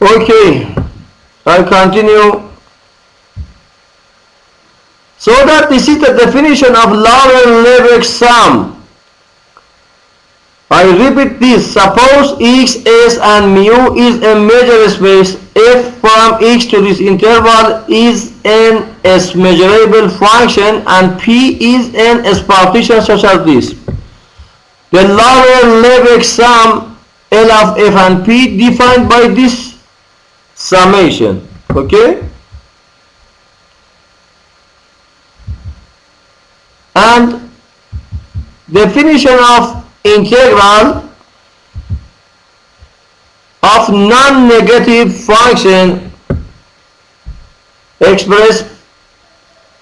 Okay, I continue. So that this is the definition of Lorentz-Lebesgue sum. I repeat this. Suppose x, s and mu is a measure space. F from x to this interval is an S-measurable function and P is an S-partition such as this. The Lorentz-Lebesgue sum L of F and P defined by this summation. Okay? And definition of integral of non-negative function expressed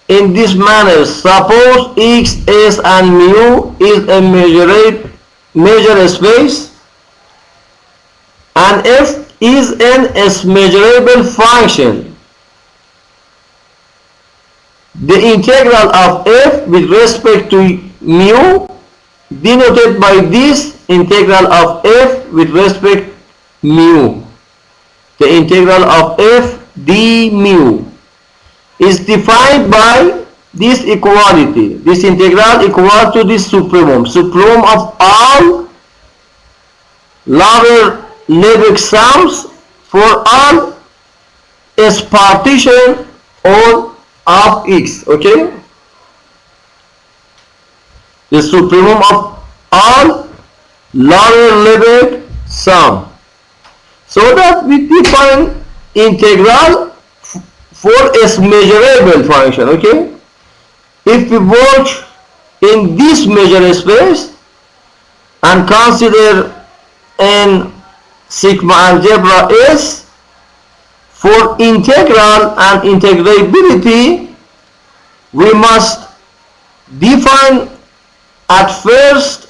in this manner. Suppose x, s and mu is a measure space and f is an S-measurable function. The integral of f with respect to mu denoted by this integral of f with respect mu. The integral of f d mu is defined by this equality. This integral equal to this supremum. Supremum of all Lorentz-Lebesgue sums for all S partition or of x. Okay? The supremum of all Lorentz-Lebesgue sum. So that we define integral for S-measurable function. Okay? If we work in this measure space and consider an sigma algebra S for integral and integrability, we must define at first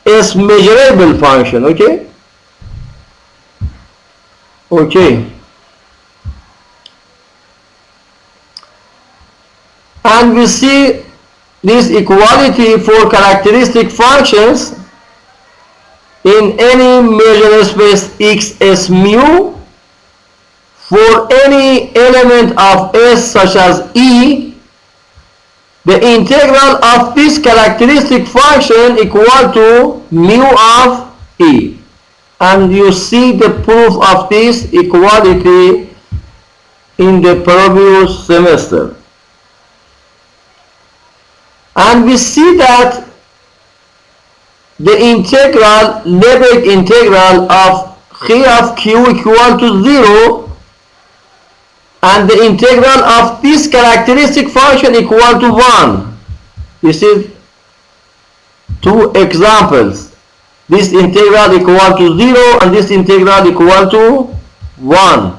S-measurable function. Okay? Okay. And we see this equality for characteristic functions in any measure space x s mu for any element of S such as E. The integral of this characteristic function equal to mu of E. And you see the proof of this equality in the previous semester. And we see that the integral, Lebesgue integral of phi of q equal to 0 and the integral of this characteristic function equal to 1. This is two examples. This integral equal to 0 and this integral equal to 1.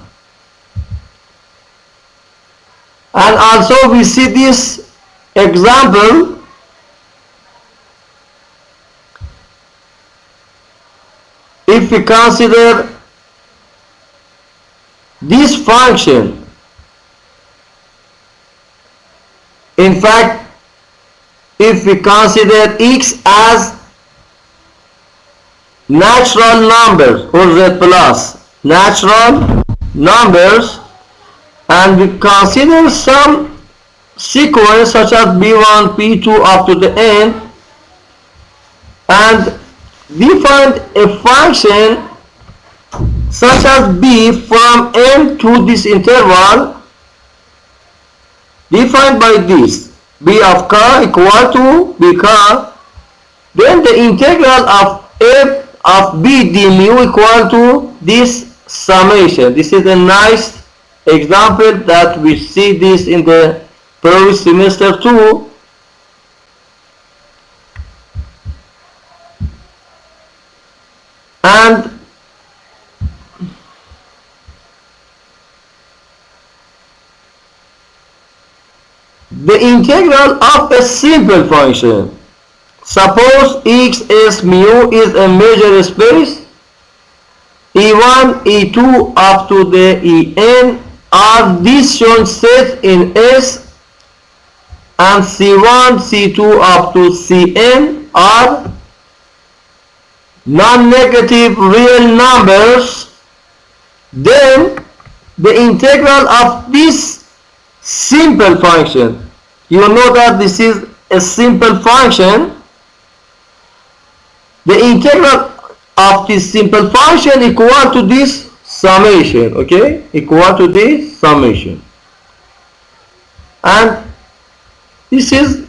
And also we see this example if we consider this function. In fact, if we consider x as natural numbers or z plus natural numbers and we consider some sequence such as b1, p2 up to the end and define a function such as b from m to this interval defined by this b of k equal to bk, then the integral of f of b d mu equal to this summation. This is a nice example that we see this in the previous semester too. And the integral of a simple function. Suppose x s mu is a measure space. E1, E2 up to the En are disjunct sets in S and C1, C2 up to Cn are non-negative real numbers then the integral of this simple function, you know that this is a simple function, the integral of this simple function equal to this summation, okay, equal to this summation. And this is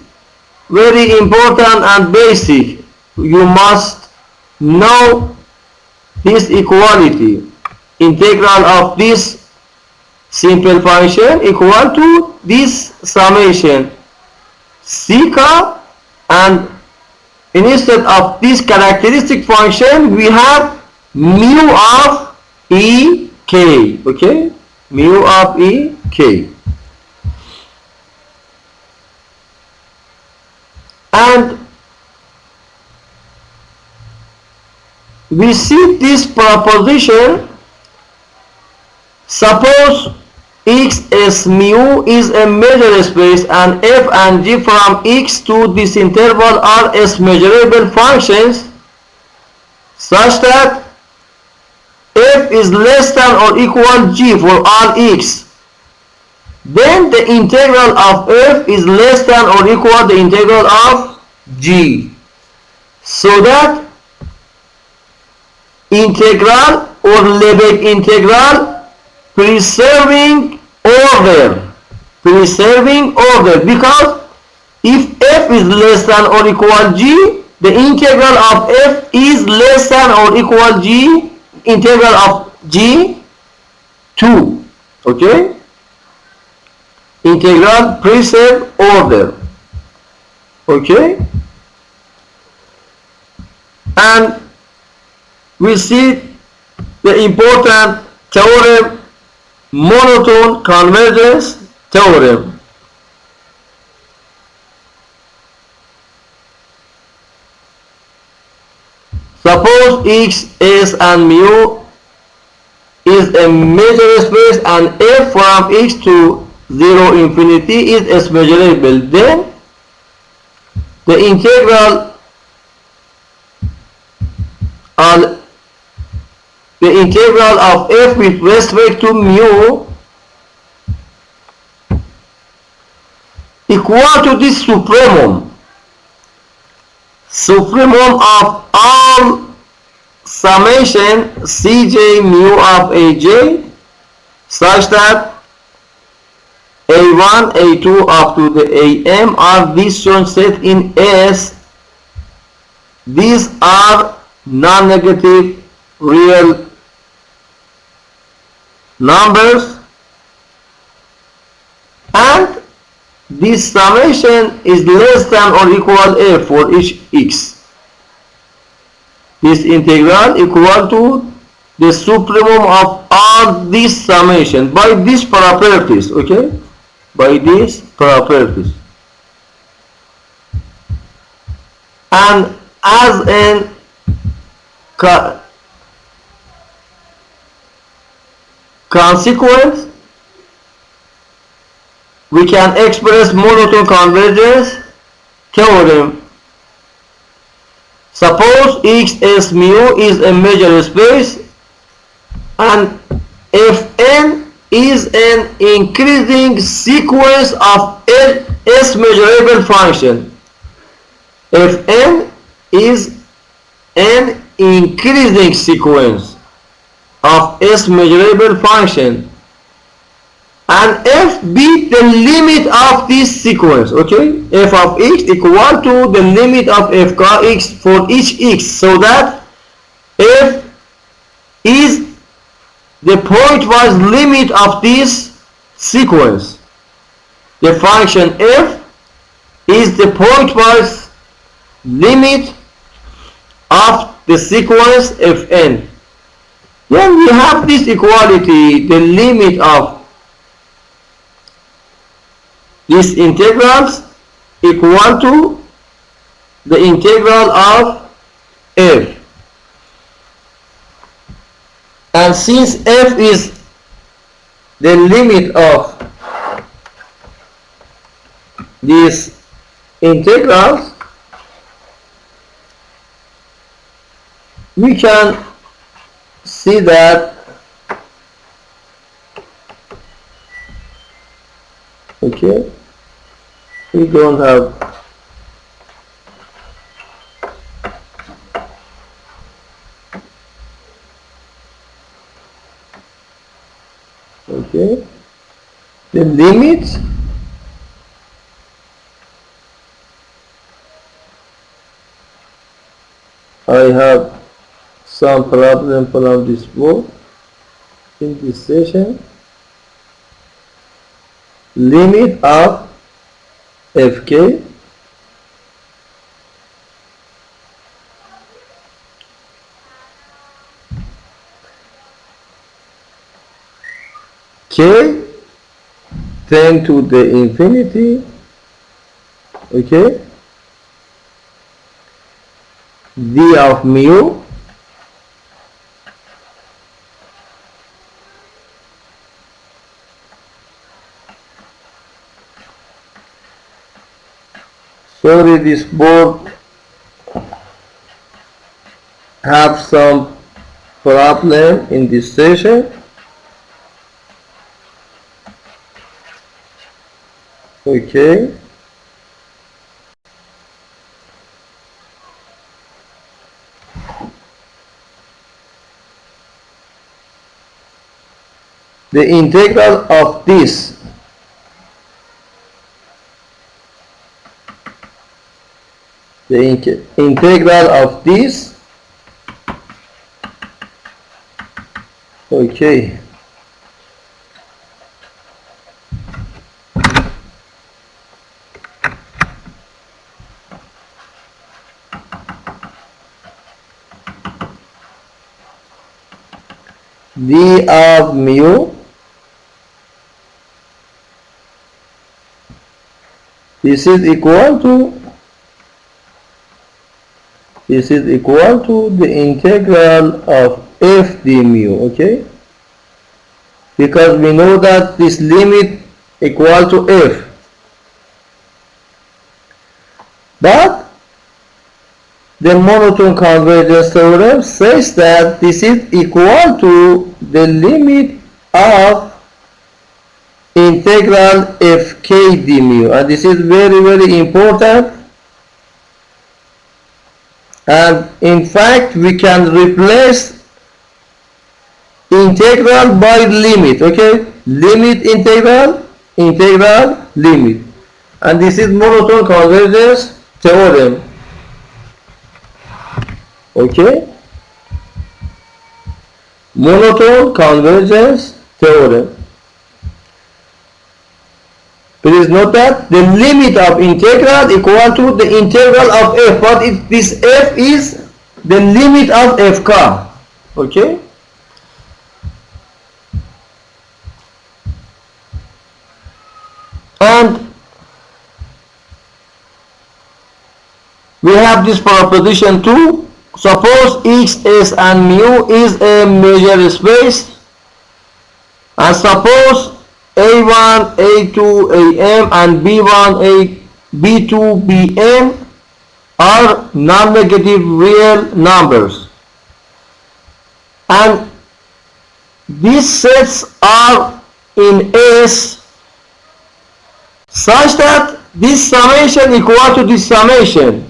very important and basic. You must know this equality. Integral of this simple function equal to this summation secant, and instead of this characteristic function we have mu of ek, okay, mu of ek. And we see this proposition. Suppose x s mu is a measure space and f and g from x to this interval are s measurable functions such that f is less than or equal g for all x. Then the integral of f is less than or equal the integral of g. So that integral or Lebesgue integral preserving order, because if f is less than or equal g, the integral of f is less than or equal g, integral of g 2, okay, integral preserve order, okay. And we see the important theorem, monotone convergence theorem. Suppose x, s and mu is a measure space and f from x to 0 infinity is s measurable, then the integral of f with respect to mu equal to this supremum of all summation cj mu of aj, such that a1 a2 up to the am are disjunct set in S. These are non-negative real numbers, and this summation is less than or equal f for each x. This integral equal to the supremum of all these summation by these properties, okay, by these properties. And as an consequence, we can express monotone convergence theorem. Suppose x s mu is a measure space and fn is an increasing sequence of s measurable function. Fn is an increasing sequence of s measurable function, and f be the limit of this sequence, okay, f of x equal to the limit of f car x for each x, so that f is the pointwise limit of this sequence. The function f is the pointwise limit of the sequence fn. Then we have this equality, the limit of these integrals equal to the integral of f. And since f is the limit of these integrals, we can see that Okay, we don't have okay, the limit I have some problem from this board in this session. Limit of fk k tend to the infinity, okay, d of mu sorry, this board have some problem in this session. Okay, the integral of this integral of this, okay, d of mu this is equal to the integral of f d mu, okay, because we know that this limit equal to f, but the monotone convergence theorem says that this is equal to the limit of integral fk d mu, and this is very, very important. And in fact we can replace integral by limit, okay, limit integral limit, and this is monotone convergence theorem, okay, monotone convergence theorem. Please note that the limit of integral equal to the integral of f, but if this f is the limit of fk, okay. And we have this proposition too. Suppose x, s and mu is a measure space, and suppose a1, a2, am and b1, b2, bn are non-negative real numbers, and these sets are in S such that this summation equal to this summation.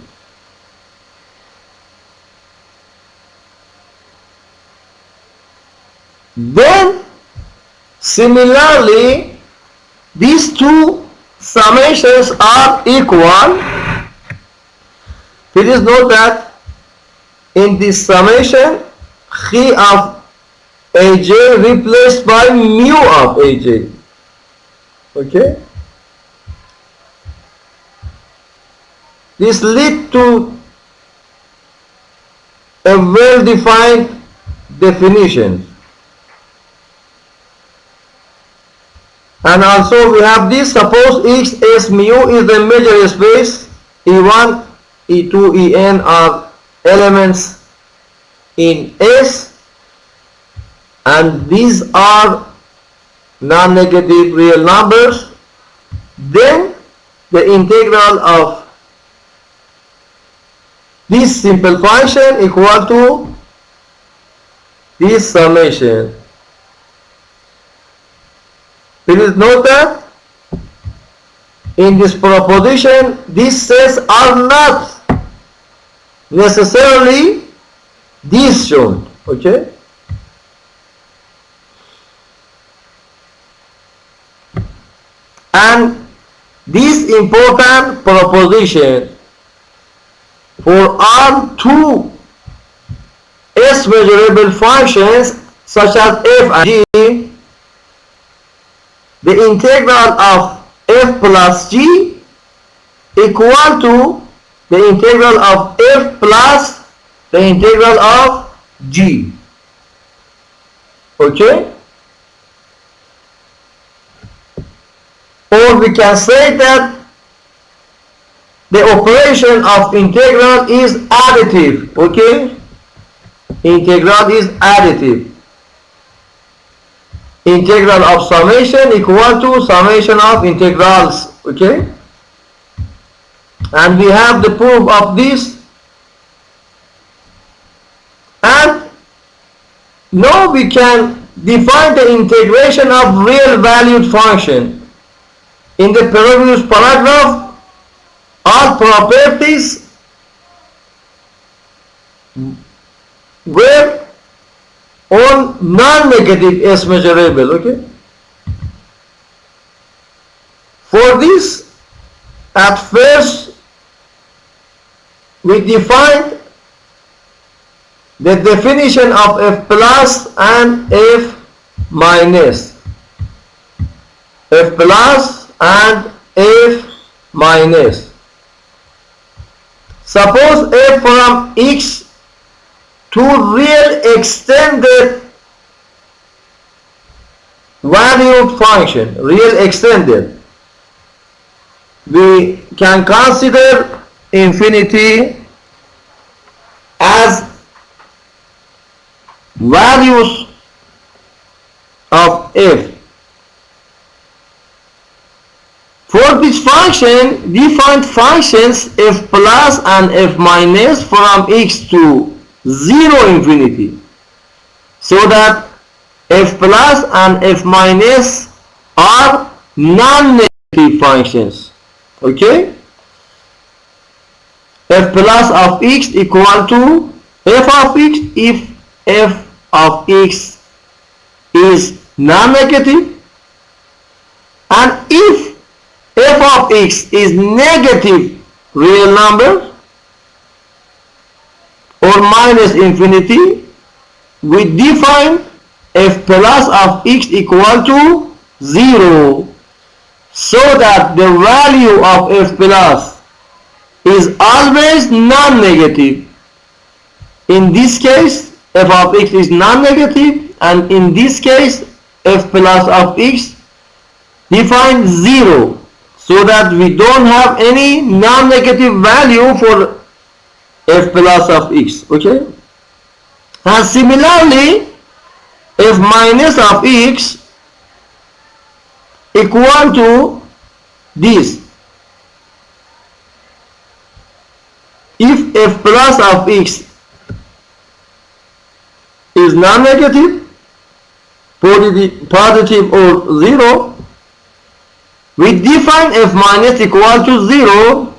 Then similarly these two summations are equal. Please note that in this summation chi of aj replaced by mu of aj, okay. This leads to a well-defined definition. And also we have this, suppose x, s, mu is the measure space, e1, e2, en are elements in S, and these are non-negative real numbers, then the integral of this simple function equal to this summation. Please note that in this proposition, these sets are not necessarily disjoint. Okay? And this important proposition for all two S measurable functions such as f and g, the integral of f plus g equal to the integral of f plus the integral of g. Okay? Or we can say that the operation of integral is additive. Okay? Integral is additive. Integral of summation equal to summation of integrals. Okay? And we have the proof of this. And now we can define the integration of real valued function. In the previous paragraph, all properties were on non-negative S measurable. Okay? For this, at first, we defined the definition of f plus and f minus. F plus and f minus. Suppose f from x to real extended valued function, real extended. We can consider infinity as values of f. For this function, define functions f plus and f minus from x to 0 infinity, so that f plus and f minus are non-negative functions. Okay? F plus of x equal to f of x if f of x is non-negative, and if f of x is negative real number or minus infinity, we define f plus of x equal to 0, so that the value of f plus is always non-negative. In this case, f of x is non-negative, and in this case, f plus of x defines 0, so that we don't have any non-negative value for f plus of x. Okay? And similarly, f minus of x equal to this. If f plus of x is non-negative, positive or 0, we define f minus equal to 0,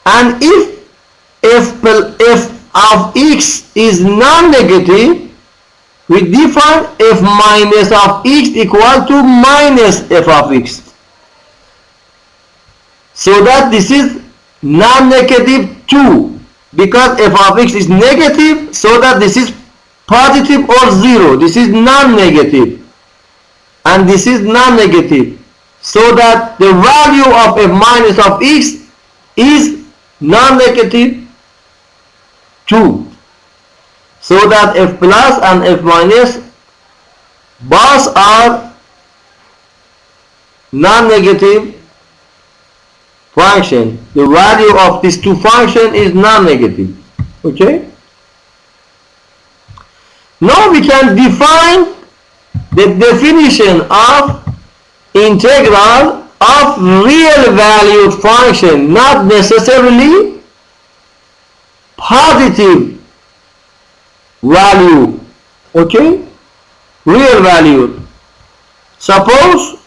and if f of x is non-negative, we define f minus of x equal to minus f of x, so that this is non-negative 2, because f of x is negative, so that this is positive or 0. This is non-negative, and this is non-negative, so that the value of f minus of x is non-negative 2, so that f plus and f minus both are non-negative function. The value of these two functions is non-negative. Okay? Now we can define the definition of integral of real valued function, not necessarily positive value. Okay? Real valued. Suppose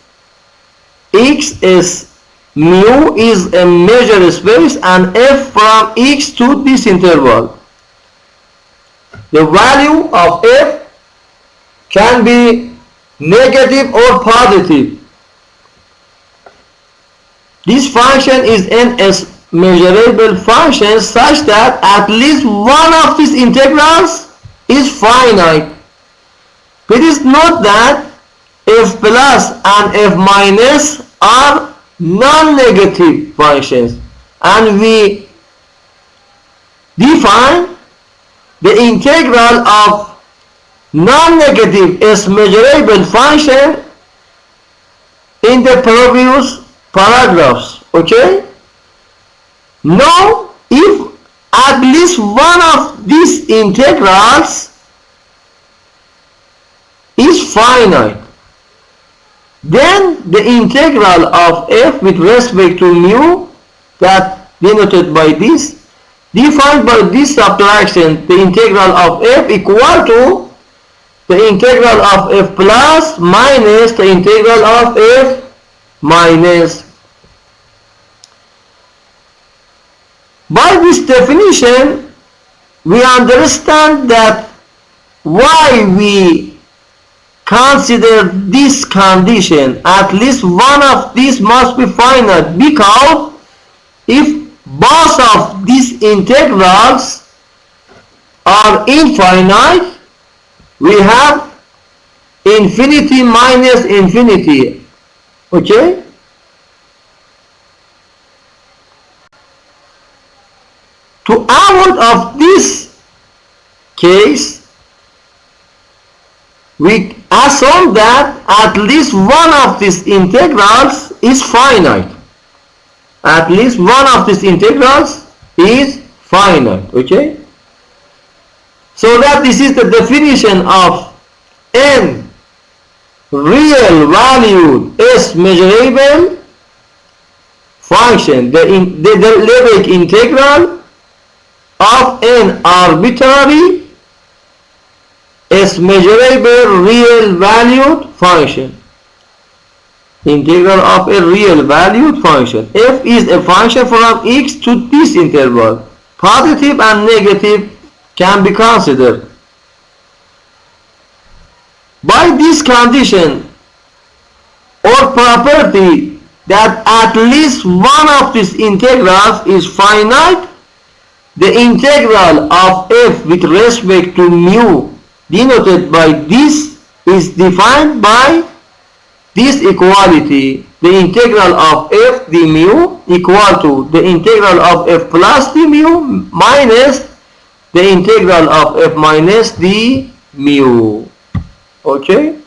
x is mu is a measure space and f from x to this interval. The value of f can be negative or positive. This function is an measurable function such that at least one of these integrals is finite. Please note that f plus and f minus are non-negative functions, and we define the integral of non-negative is measurable function in the previous paragraphs. Okay, now if at least one of these integrals is finite, then the integral of f with respect to mu, that denoted by this, defined by this subtraction, the integral of f equal to the integral of f plus minus the integral of f minus. By this definition, we understand that why we consider this condition, at least one of these must be finite, because if both of these integrals are infinite, we have infinity minus infinity. Okay, to avoid of this case, we assume that at least one of these integrals is finite. At least one of these integrals is finite. Okay, so that this is the definition of n real valued s measurable function, the derivative integral of an arbitrary is measurable real valued function. Integral of a real valued function. F is a function from x to this interval. Positive and negative can be considered. By this condition or property that at least one of these integrals is finite, the integral of f with respect to mu denoted by this is defined by this equality. The integral of f d mu equal to the integral of f plus d mu minus the integral of f minus d mu. Okay,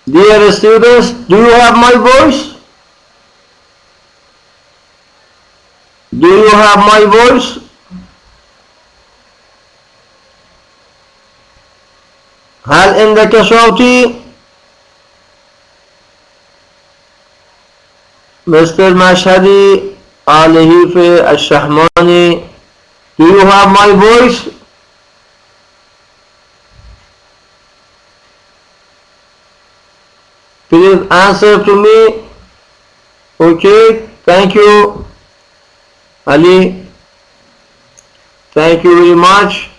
dear students, do you have my voice? Do you have my voice? هل عندك صوتي؟ مستر مشهدي، آلهيف الشحماني, do you have my voice? Please answer to me. Okay, thank you, Ali. Thank you very much.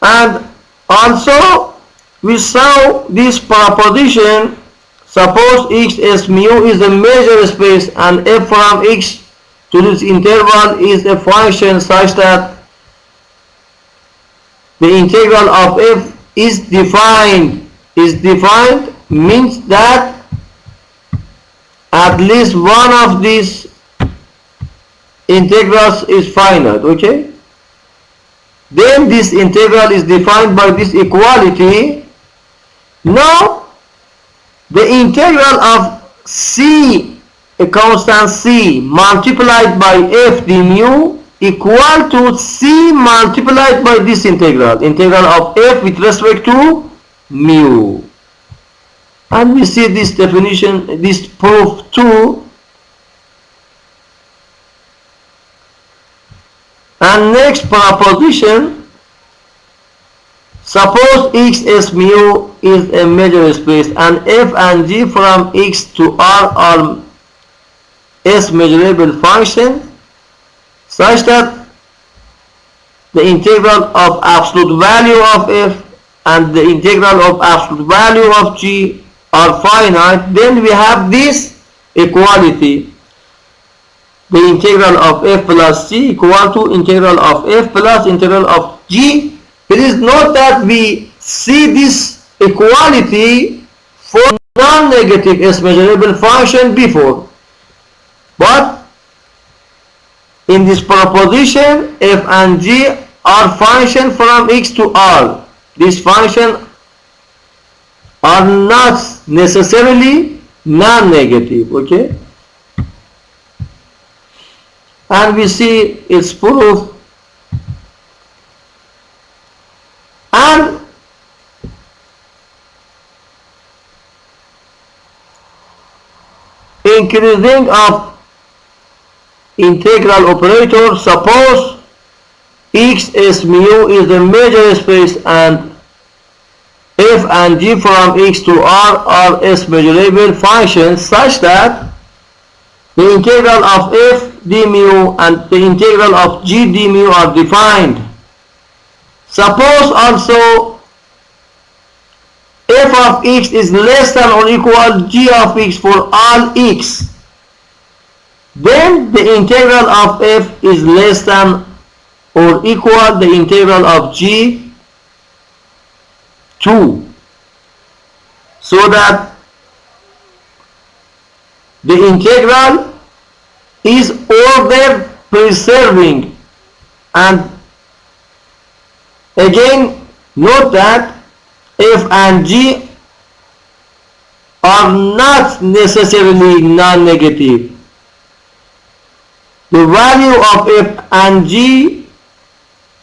And also we saw this proposition, suppose x is mu is a measure space and f from x to this interval is a function such that the integral of f is defined means that at least one of these integrals is finite. Okay, then this integral is defined by this equality. Now the integral of c, a constant c, multiplied by f d mu equal to c multiplied by this integral of f with respect to mu. And we see this definition, this proof too. And next proposition, suppose x s mu is a measure space and f and g from x to r are s measurable functions such that the integral of absolute value of f and the integral of absolute value of g are finite. Then we have this equality. The integral of f plus g equal to integral of f plus integral of g. Please note that we see this equality for non-negative s measurable function before. But in this proposition, f and g are function from x to r. These functions are not necessarily non-negative, okay? And we see its proof. And increasing of integral operator, suppose x s mu is a measure space and f and g from x to r are s measurable functions such that the integral of f d mu and the integral of g d mu are defined. Suppose also f of x is less than or equal g of x for all x. Then the integral of f is less than or equal the integral of g too, so that the integral is order preserving. And again note that f and g are not necessarily non-negative. The value of f and g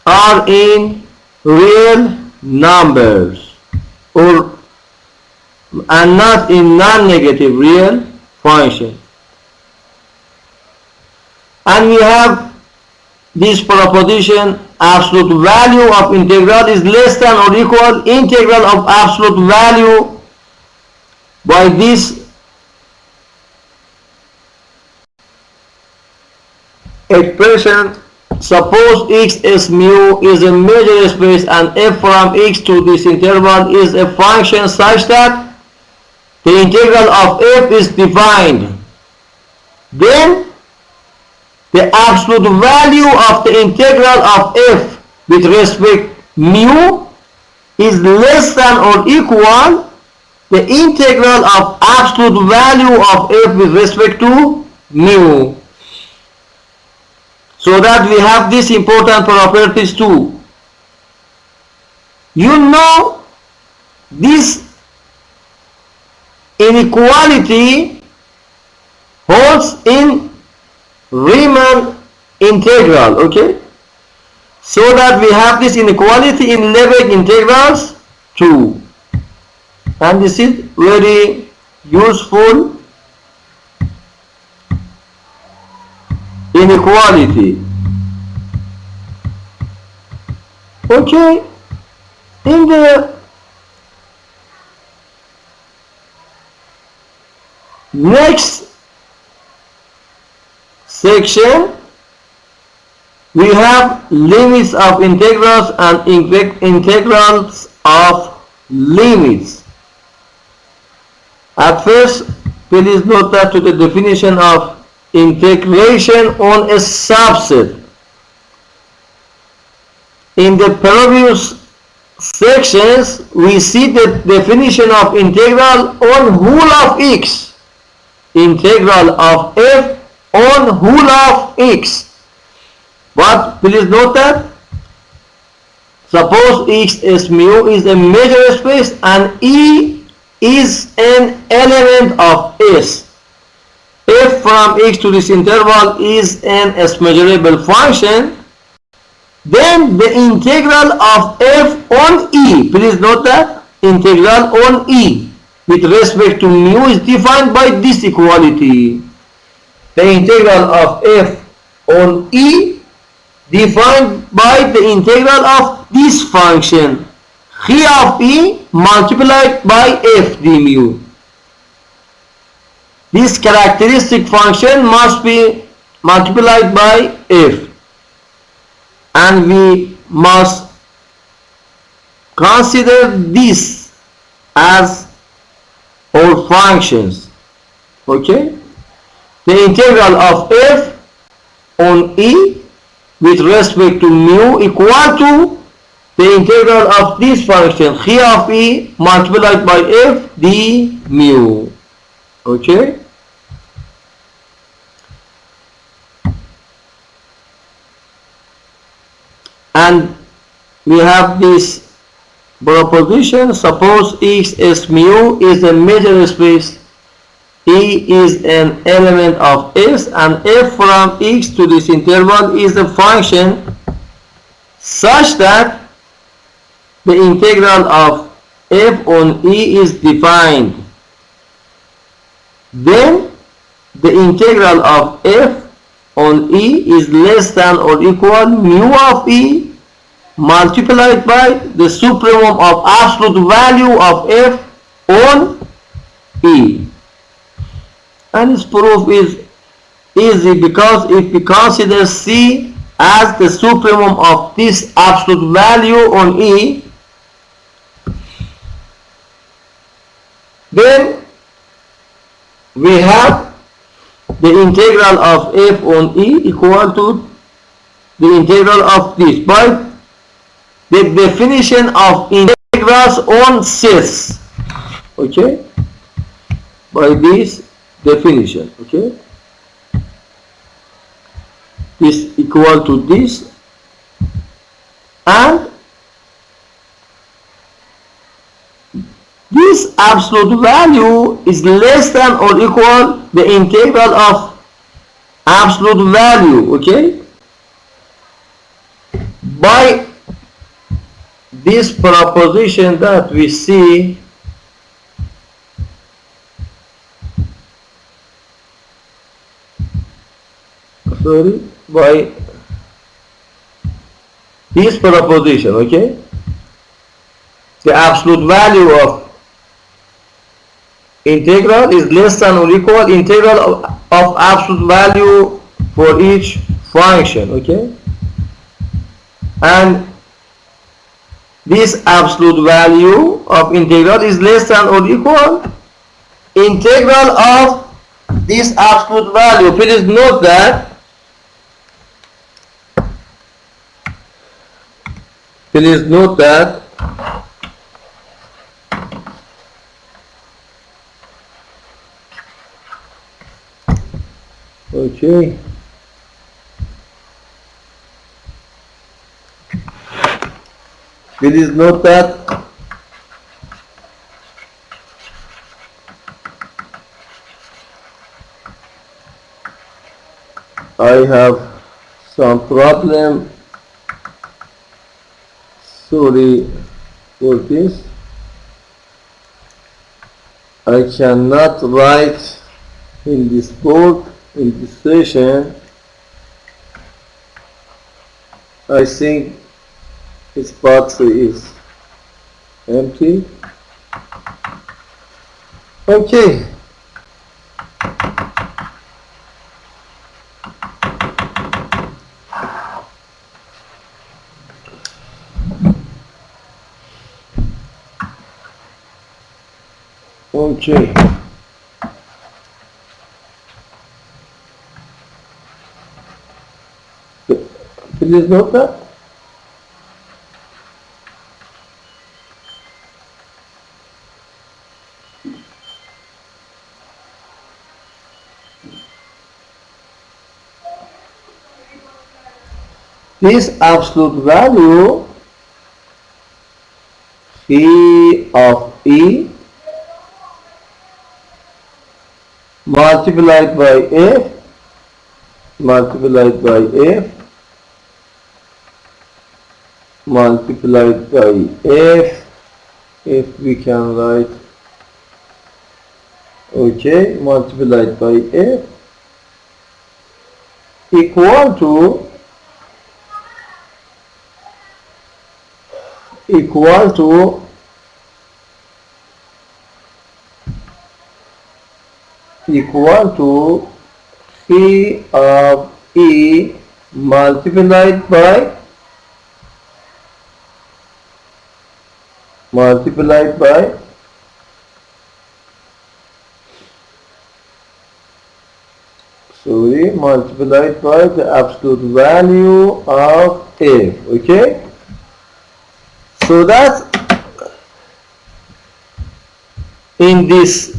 are in real numbers or and not in non-negative real function. And we have this proposition, absolute value of integral is less than or equal integral of absolute value. By this expression, suppose x s mu is a measure space and f from x to this interval is a function such that the integral of f is defined. Then the absolute value of the integral of f with respect mu is less than or equal the integral of absolute value of f with respect to mu. So that we have these important properties too. You know, this inequality holds in Riemann integral, okay? So that we have this inequality in Lebesgue integrals too. And this is very useful inequality. Okay, in the next section we have limits of integrals and integrals of limits. At first, please note that to the definition of integration on a subset. In the previous sections, we see the definition of integral on whole of x. Integral of f on whole of x. But please note that suppose x s mu is a measure space and E is an element of S. F from x to this interval is an S measurable function. Then the integral of f on E, please note that integral on E with respect to mu is defined by this equality. The integral of f on E defined by the integral of this function chi of E multiplied by f d mu. This characteristic function must be multiplied by f, and we must consider this as our functions. Okay, the integral of f on E with respect to mu equal to the integral of this function chi of E multiplied by f d mu. Okay, and we have this proposition. Suppose x s mu is a measure space, E is an element of S, and f from x to this interval is a function such that the integral of f on E is defined. Then the integral of f on E is less than or equal mu of E multiplied by the supremum of absolute value of f on E. And its proof is easy, because if we consider C as the supremum of this absolute value on E, then we have the integral of f on E equal to the integral of this by the definition of integrals on sets. Okay, by this definition. Okay, this equal to this, and this absolute value is less than or equal the integral of absolute value. Okay, by this proposition that we see, by this proposition, okay, the absolute value of integral is less than or equal integral of absolute value for each function. Okay, and this absolute value of integral is less than or equal integral of this absolute value. Please note that. Please note that okay, please note that I have some problem. Sorry for this. I cannot write in this board in this session. I think its battery is empty. Okay. Okay. Please note that this absolute value phi of E multiplied by f multiplied by f multiplied by f, if we can write okay, multiplied by f equal to phi of e multiplied by the absolute value of f. Okay, so that in this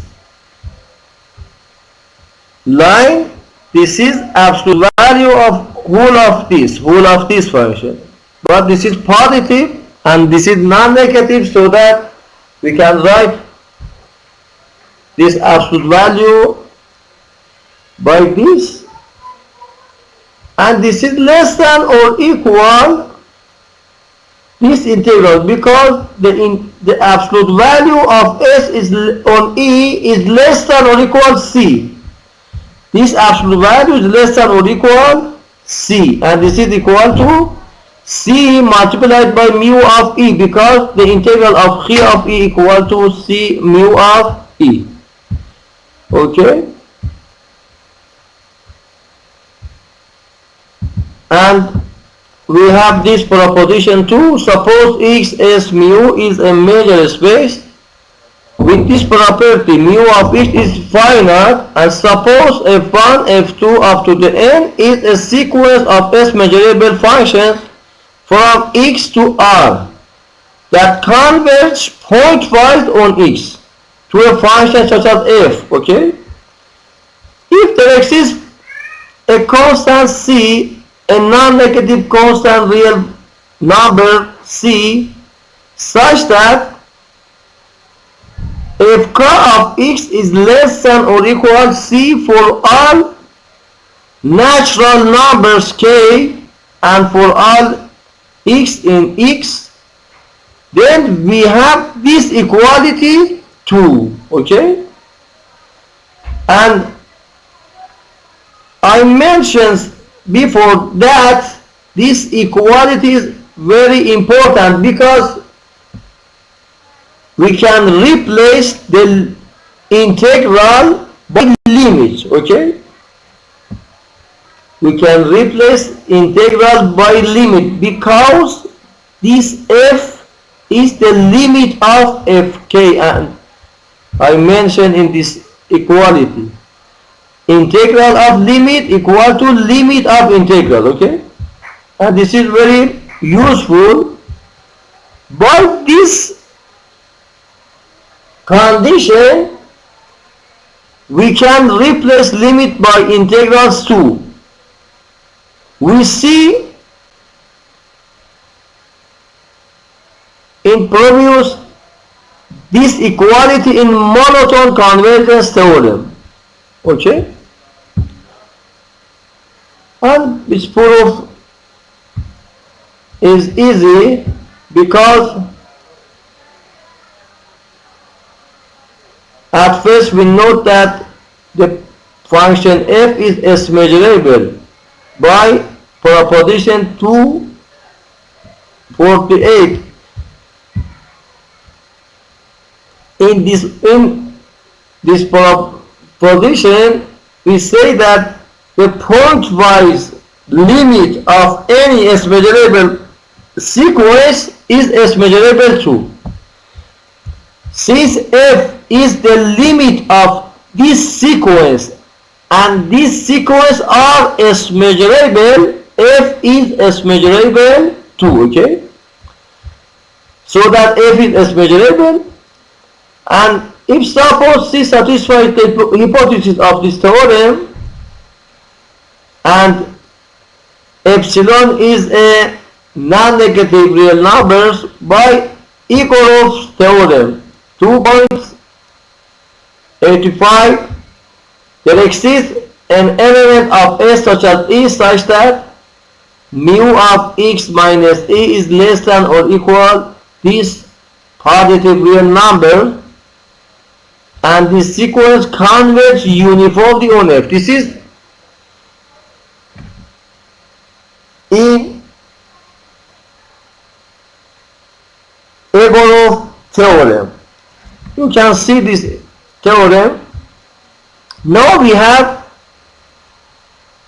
line, this is absolute value of whole of this function, but this is positive and this is non-negative, so that we can write this absolute value by this, and this is less than or equal this integral, because the absolute value of s is on e is less than or equal c. This absolute value is less than or equal c, and this is equal to c multiplied by mu of e, because the integral of phi of e equal to c mu of e. Okay, and we have this proposition too. Suppose x s mu is a measure space with this property, mu of x is finite, and suppose f1, f2 up to the n is a sequence of s measurable functions from x to r that converge pointwise on x to a function such as f. Okay, if there exists a constant c, a non-negative constant real number c, such that f of x is less than or equal c for all natural numbers k and for all x in x, then we have this equality too. Okay, and I mentioned before that this equality is very important, because we can replace the integral by limit. Okay, we can replace integral by limit, because this f is the limit of fk, and I mentioned in this equality integral of limit equal to limit of integral. Okay, and this is very useful. By this condition, we can replace limit by integrals too. We see in previous this equality in monotone convergence theorem. Okay, and this proof is easy, because at first we note that the function f is s measurable by proposition 248. In this proposition, we say that the pointwise limit of any s measurable sequence is s measurable too. Since f is the limit of this sequence and this sequence are s measurable, f is s measurable too. Okay, so that f is s measurable, and if suppose C satisfies the hypothesis of this theorem and epsilon is a non-negative real numbers, by Ecorov's theorem 2.85, there exists an element of S such as E such that mu of x minus E is less than or equal this positive real number, and this sequence converges uniformly on F. This is in Egorov theorem. You can see this theorem. Now we have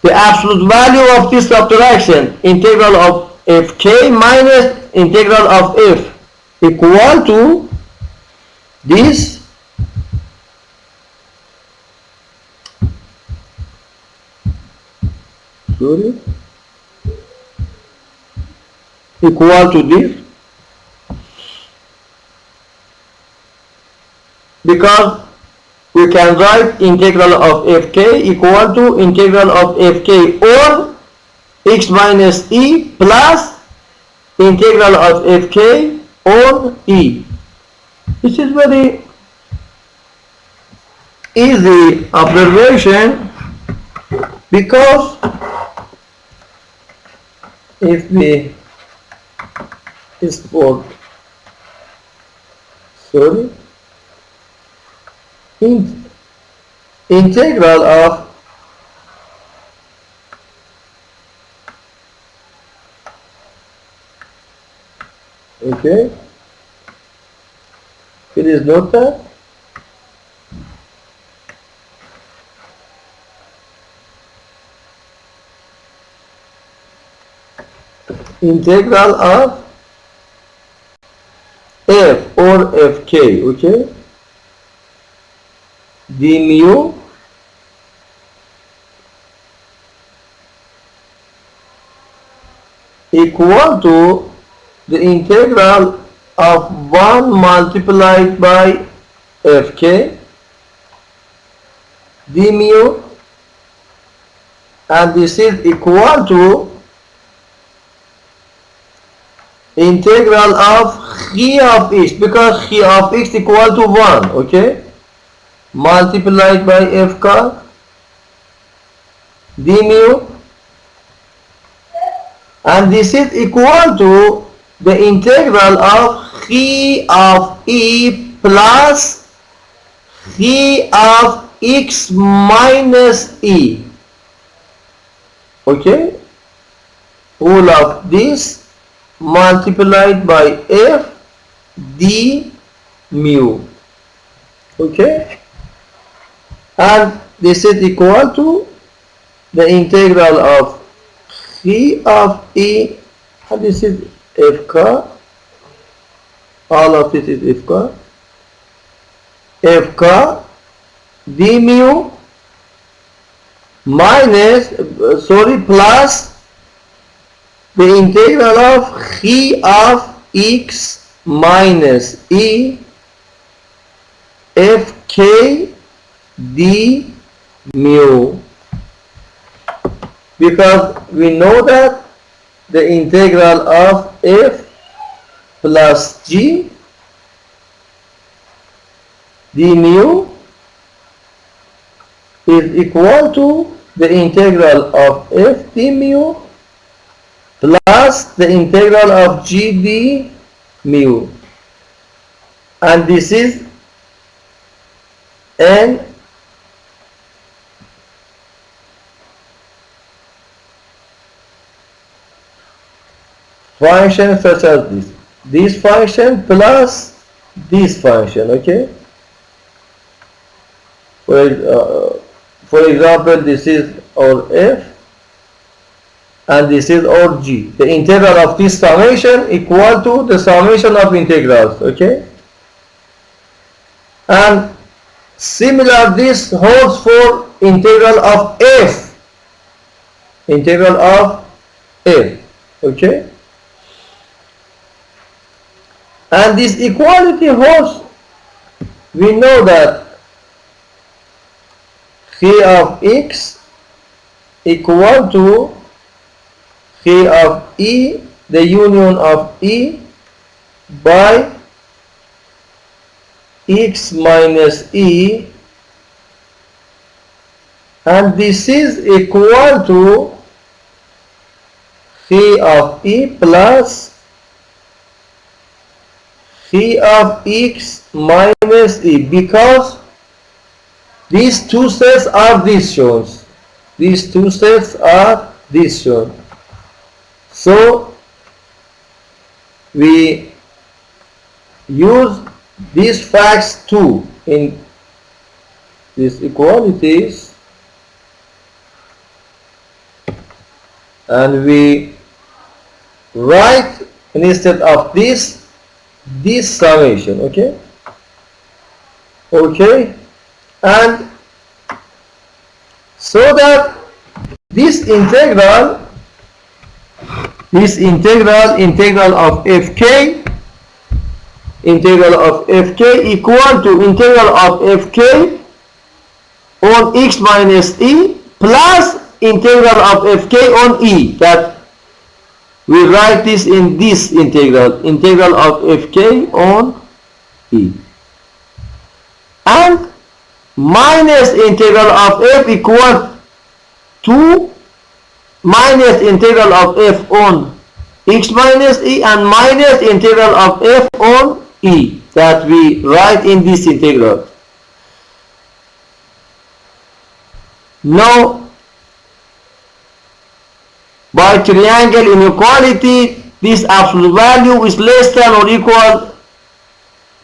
the absolute value of this subtraction, integral of fk minus integral of f, equal to this equal to this, because we can write integral of fk equal to integral of fk on x minus e plus integral of fk on e. This is very easy observation, because if we export integral of it is not that integral of f or fk, d mu equal to the integral of 1 multiplied by fk d mu, and this is equal to integral of chi of x, because chi of x equal to 1, multiplied by f car d mu, and this is equal to the integral of chi of e plus chi of x minus e, all of this multiplied by f d mu, and this is equal to the integral of chi of e, and this is f car, all of this is f car d mu minus plus the integral of chi of x minus e fk d mu, because we know that the integral of f plus g d mu is equal to the integral of f d mu plus the integral of g d mu, and this is an function such as this function plus this function, for example, this is our f and this is our g. The integral of this summation equal to the summation of integrals, and similar this holds for integral of f, and this equality holds. We know that chi of x equal to chi of e, the union of e by x minus e, and this is equal to chi of e plus chi of x minus e, because these two sets are these shown. These two sets are these shown. So we use these facts too in these equalities, and we write instead of this summation. Okay, and so that this integral of fk equal to integral of fk on x minus e plus integral of fk on e. That we write this in this integral of fk on e, and minus integral of f equal to minus integral of f on x minus e and minus integral of f on e, that we write in this integral. Now, by triangle inequality, this absolute value is less than or equal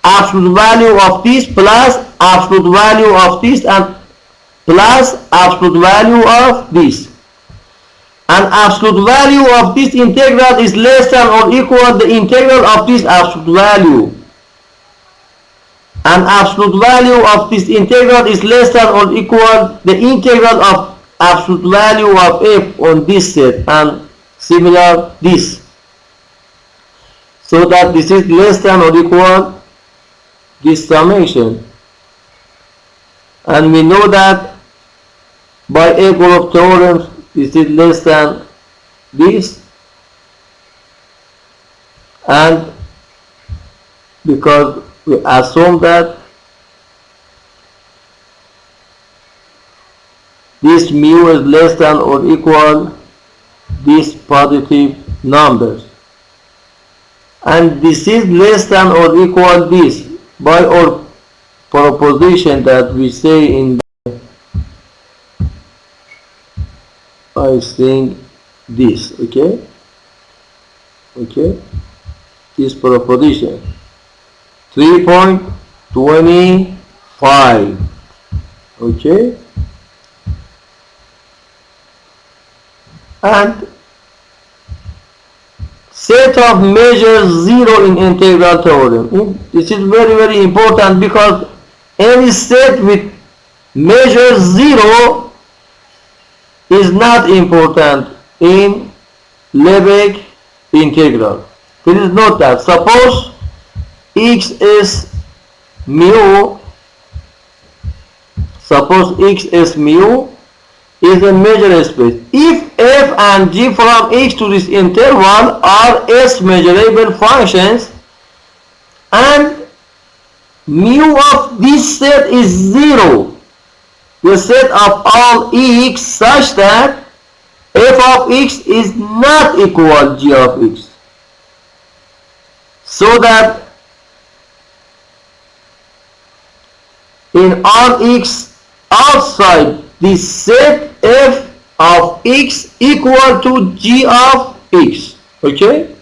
absolute value of this plus absolute value of this and plus absolute value of this, and absolute value of this integral is less than or equal the integral of this absolute value, and absolute value of this integral is less than or equal the integral of absolute value of f on this set, and similar this, so that this is less than or equal this summation. And we know that by a group of theorems this is less than this, and because we assume that this mu is less than or equal these positive numbers, and this is less than or equal this by our proposition that we say in the, I think this, okay, this proposition 3.25, okay, and set of measures 0 in integral theorem. This is very important, because any set with measure 0 is not important in Lebesgue integral. Please note that. Suppose x is mu, is a measure space. If f and g from x to this interval are s measurable functions, and mu of this set is 0, the set of all x, such that f of x is not equal g of x, so that in all x outside this set f of x equal to g of x, okay.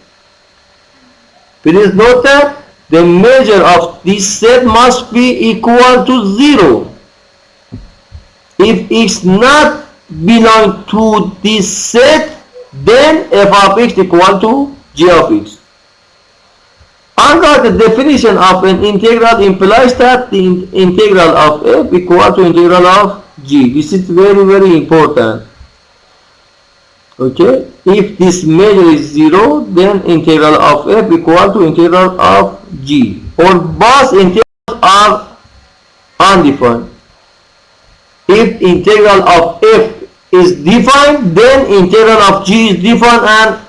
Please note that the measure of this set must be equal to 0 if x not belong to this set, then f of x equal to g of x. Under the definition of an integral implies that the integral of f equal to integral of g. This is very important. Okay, if this measure is 0, then integral of f equal to integral of g, or both integrals are undefined. If integral of f is defined, then integral of g is defined, and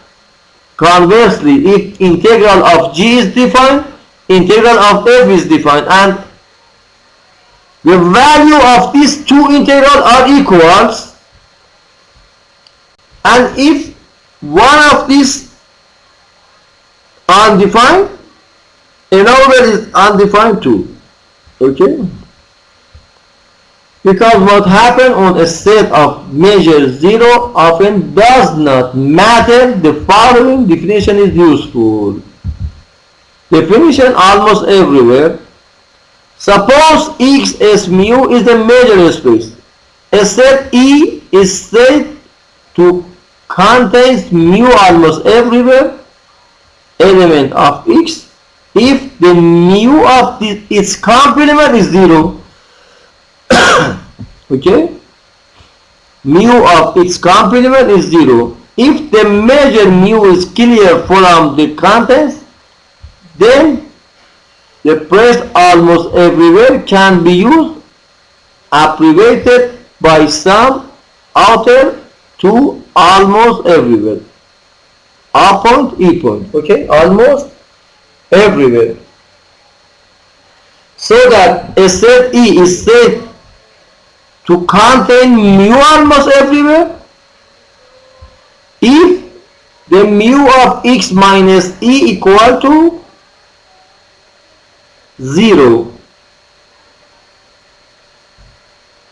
conversely, if integral of g is defined, integral of f is defined, and the value of these two integrals are equals, and if one of these undefined, another is undefined too, okay. Because what happened on a set of measure 0 often does not matter. The following definition is useful. Definition almost everywhere. Suppose X as mu is the measure space. A set E is said to contain mu almost everywhere element of X if the mu of its complement is 0. Okay, mu of its complement is 0. If the measure mu is clear from the contents, then the phrase almost everywhere can be used, abbreviated by some author to almost everywhere. A point, E point. Okay, almost everywhere. So that a set E is said to contain mu almost everywhere if the mu of X minus E equal to 0.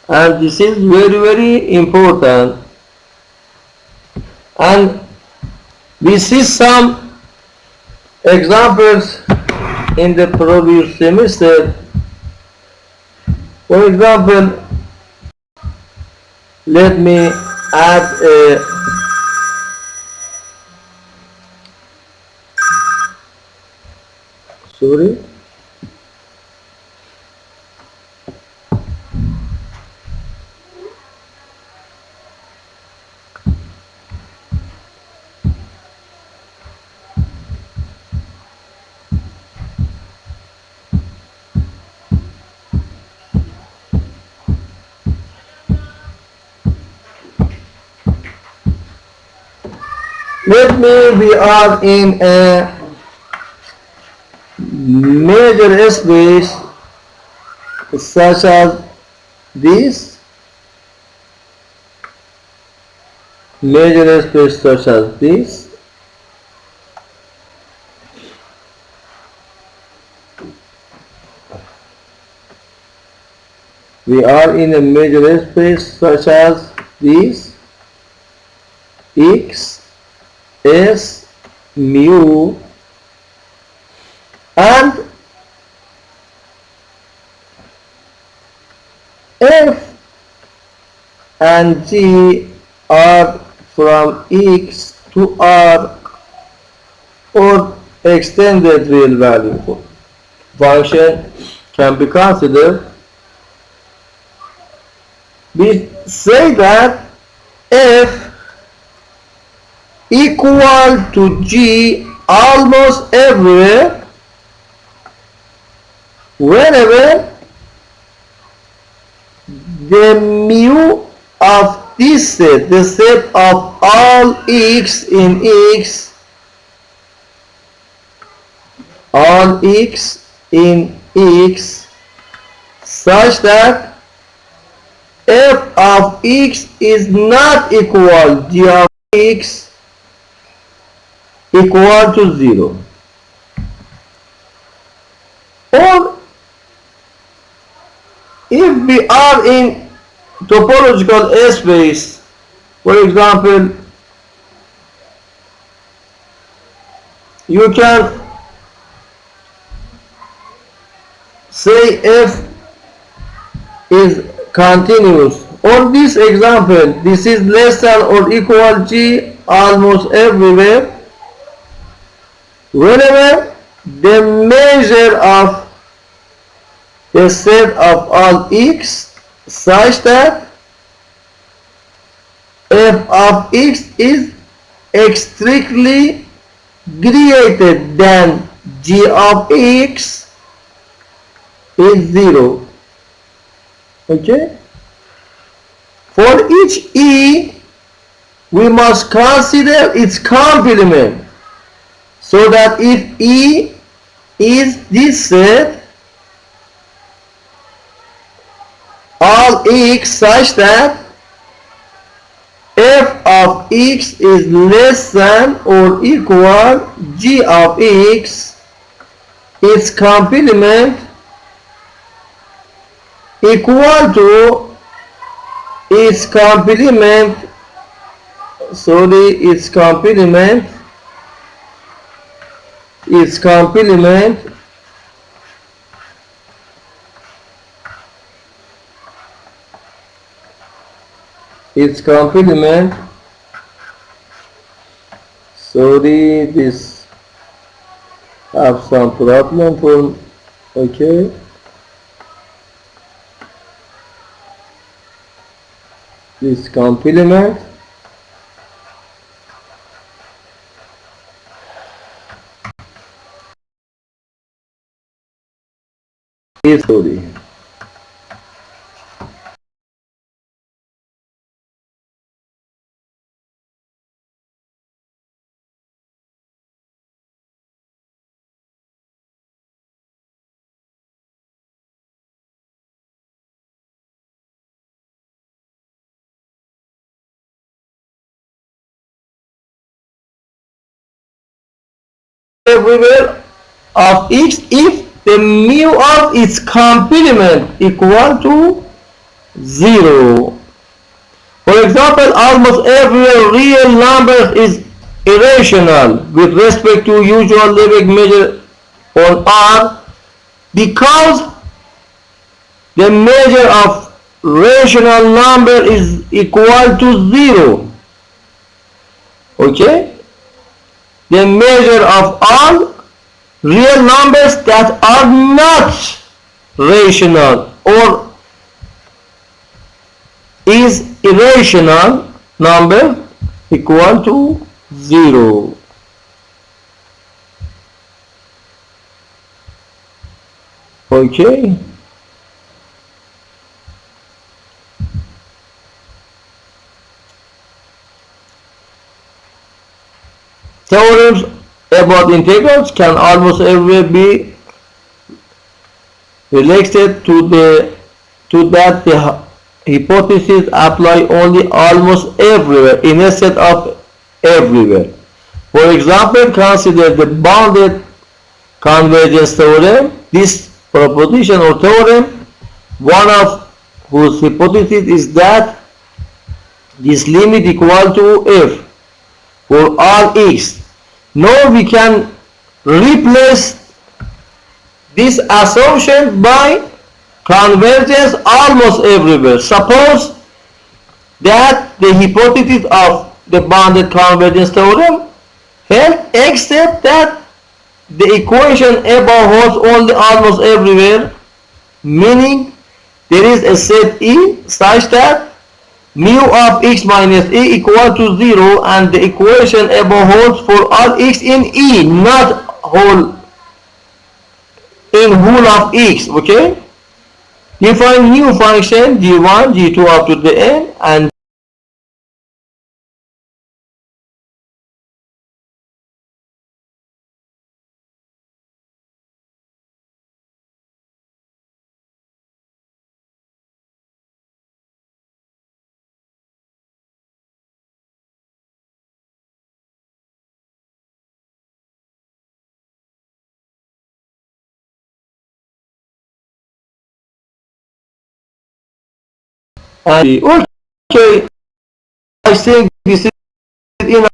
And this is very important. And we see some examples in the previous semester. For example, let me add a sorry. Let me, we are in a major space such as this, major space such as this. We are in a major space such as this, X S mu, and F and G are from X to R or extended real value function can be considered. We say that F equal to G almost everywhere whenever the mu of this set, the set of all X in X, all X in X, such that f of X is not equal G of X equal to 0. Or if we are in topological space, for example, you can say f is continuous. On this example, this is less than or equal G almost everywhere whenever the measure of the set of all X such that f of X is strictly greater than G of X is 0. Okay? For each E, we must consider its complement. So that if E is this set, all X such that f of X is less than or equal G of X, its complement equal to its complement, sorry, its complement its complement, sorry, this have some problem for, okay, this complement is, sorry, everywhere of x if the mu of its complement equal to 0. For example, almost every real number is irrational with respect to usual limit measure on R because the measure of rational number is equal to 0. Okay? The measure of all real numbers that are not rational or is irrational number equal to 0. Okay? Theorems about integrals can almost everywhere be related to that the hypotheses apply only almost everywhere instead of everywhere. For example, consider the bounded convergence theorem. This proposition or theorem, one of whose hypothesis is that this limit equal to f for all x. Now we can replace this assumption by convergence almost everywhere. Suppose that the hypothesis of the bounded convergence theorem held except that the equation above holds only almost everywhere, meaning there is a set E such that mu of x minus E equal to 0 and the equation above holds for all x in E, not whole of x, okay? Define new function g1, g2 up to the n and okay, I think this is in a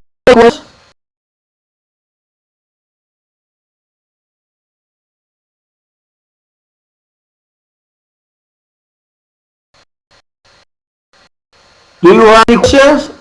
do you have any questions?